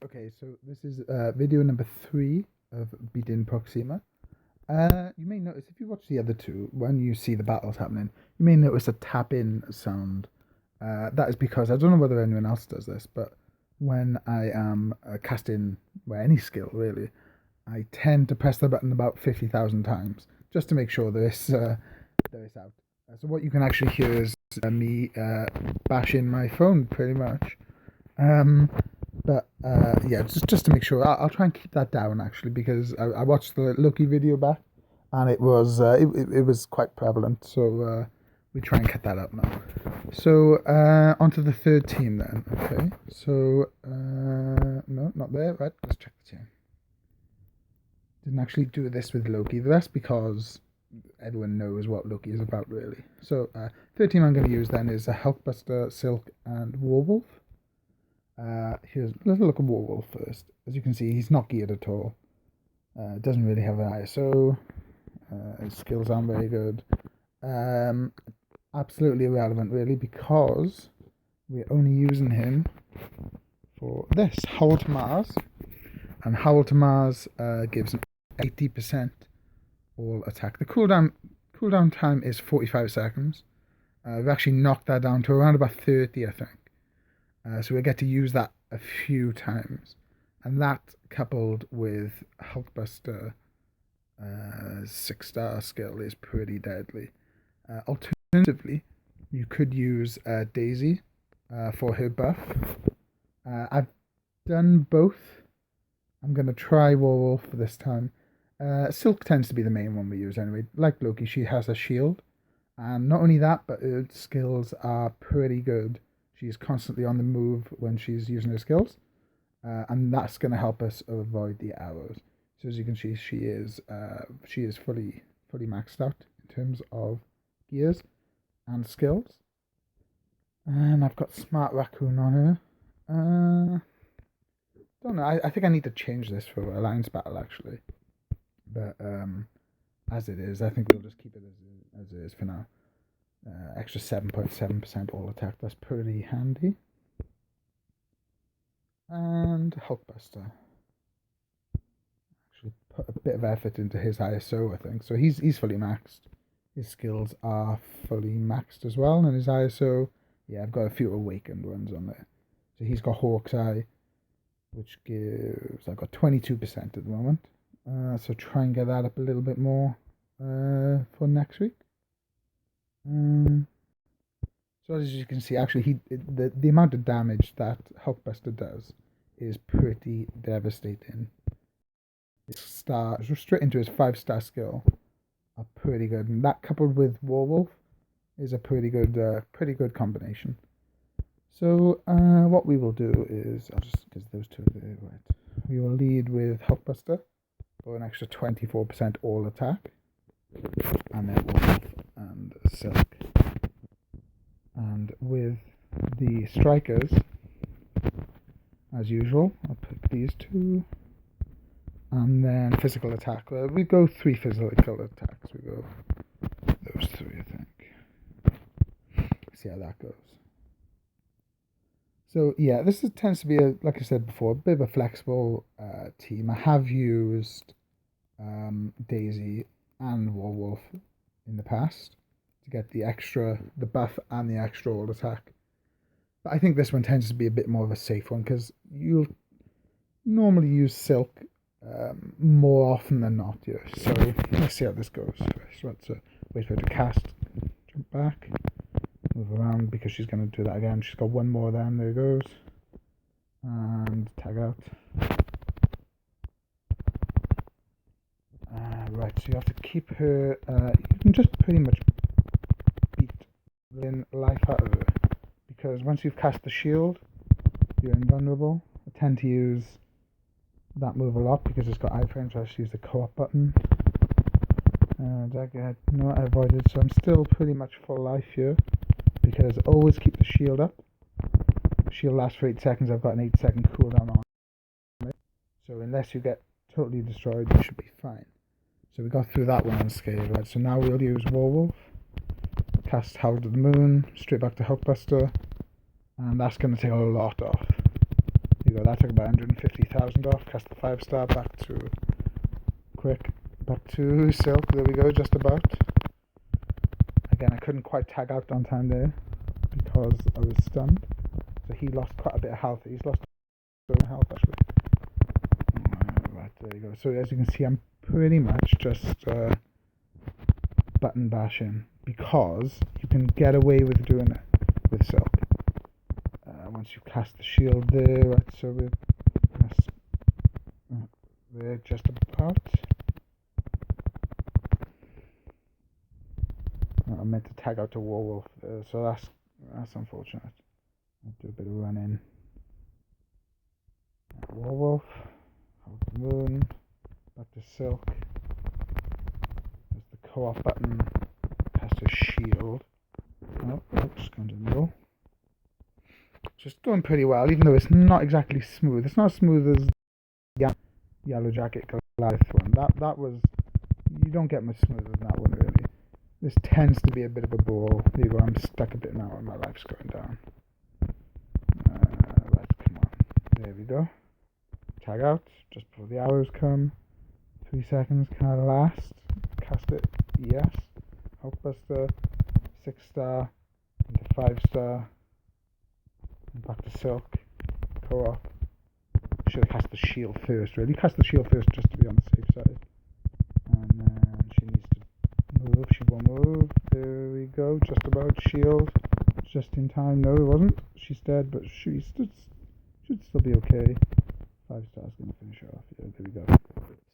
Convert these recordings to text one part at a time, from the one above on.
Okay, so this is video number 3 of beating Proxima. You may notice if you watch the other two, when you see the battles happening, you may notice a tap-in sound. That is because I don't know whether anyone else does this, but when I am casting any skill really, I tend to press the button about 50,000 times just to make sure that it's out. So what you can actually hear is me bashing my phone pretty much. Um, but yeah, just to make sure, I'll try and keep that down actually because I watched the Loki video back, and it was quite prevalent. So we try and cut that out now. So on to the third team then. Okay, so no, not there. Right, let's check the team. Didn't actually do this with Loki. That's because everyone knows what Loki is about really. So third team I'm going to use then is a Hulkbuster, Silk, and Warwolf. Let's look at Warwolf first. As you can see, he's not geared at all. Doesn't really have an ISO. His skills aren't very good. Absolutely irrelevant, really, because we're only using him for this Howl to Mars, and Howl to Mars gives an 80% all attack. The cooldown time is 45 seconds. We've actually knocked that down to around about 30, I think. So we get to use that a few times, and that coupled with Hulkbuster 6-star skill is pretty deadly. Alternatively, you could use Daisy for her buff. I've done both. I'm going to try Warwolf for this time. Silk tends to be the main one we use anyway. Like Loki, she has a shield, and not only that, but her skills are pretty good. She's constantly on the move when she's using her skills, and that's going to help us avoid the arrows. So as you can see, she is fully maxed out in terms of gears and skills. And I've got Smart Raccoon on her. Don't know. I think I need to change this for Alliance Battle actually, but as it is, I think we'll just keep it as it is for now. Extra 7.7% all attack. That's pretty handy. And Hulkbuster. Actually put a bit of effort into his ISO, I think. So he's fully maxed. His skills are fully maxed as well. And his ISO, yeah, I've got a few awakened ones on there. So he's got Hawk's Eye, which gives, I've got 22% at the moment. So try and get that up a little bit more for next week. So as you can see, actually, the amount of damage that Hulkbuster does is pretty devastating. His stars straight into his 5-star skill are pretty good, and that coupled with Warwolf is a pretty good combination. So what we will do is, I'll just because those two are there, right? We will lead with Hulkbuster for an extra 24% all attack, and then Warwolf and Silk. And with the strikers, as usual, I'll pick these two. And then physical attack. We go 3 physical attacks. We go those 3, I think. See how that goes. So yeah, tends to be, like I said before, a bit of a flexible team. I have used Daisy and Warwolf in the past to get the buff and the extra all attack. But I think this one tends to be a bit more of a safe one because you'll normally use Silk more often than not here. So let's see how this goes. So wait for her to cast, jump back, move around because she's going to do that again. She's got one more then, there it goes. And tag out. Right, so you have to keep her, you can just pretty much in life out of her, because once you've cast the shield, you're invulnerable. I tend to use that move a lot because it's got iframe, so I just use the co-op button. I avoided, so I'm still pretty much full life here because always keep the shield up. The shield lasts for 8 seconds. I've got an 8-second cooldown on it, so unless you get totally destroyed, you should be fine. So we got through that one unscathed, right? So now we'll use Warwolf. Cast Howl to the Moon, straight back to Hulkbuster, and that's going to take a lot off. we go. That took about 150,000 off. Cast the 5-star back to back to Silk. There we go, just about. Again, I couldn't quite tag out on time there because I was stunned. So he lost quite a bit of health. He's lost health actually. Right, there you go. So as you can see, I'm pretty much just button bashing because you can get away with doing it with Silk. Once you cast the shield there, right, so we're just about. I meant to tag out to Warwolf, so that's unfortunate. I'll do a bit of running. Warwolf, hold the moon, back to Silk. There's the co-op button, cast a shield. Oh, oops, going to the middle. Just going pretty well, even though it's not exactly smooth. It's not as smooth as the Yellow Jacket Goliath one. That was, you don't get much smoother than that one really. This tends to be a bit of a ball. There you go, I'm stuck a bit now and my life's going down. Right, come on. There we go. Tag out, just before the arrows come. 3 seconds, can I last? Cast it, yes. Hulkbuster, 6-star, into 5-star. Back to Silk, co-op. Should have cast the shield first, really. Cast the shield first just to be on the safe side. And then she needs to move, she will move. There we go, just about. Shield, just in time. No, it wasn't. She's dead, but she should still be okay. 5-star's going to finish her off. Yeah, there we go.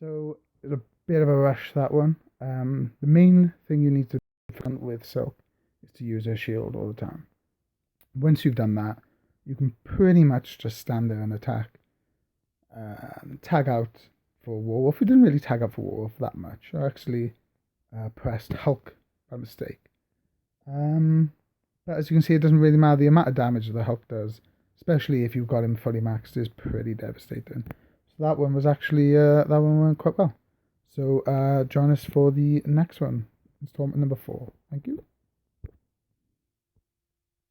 So, it's a bit of a rush, that one. The main thing you need to do with Silk is to use her shield all the time. Once you've done that, you can pretty much just stand there and attack. Tag out for Warwolf. We didn't really tag out for Warwolf that much. I actually pressed Hulk by mistake. But as you can see, it doesn't really matter. The amount of damage that the Hulk does, especially if you've got him fully maxed, is pretty devastating. So that one was actually, that one went quite well. So join us for the next one, installment number 4. Thank you.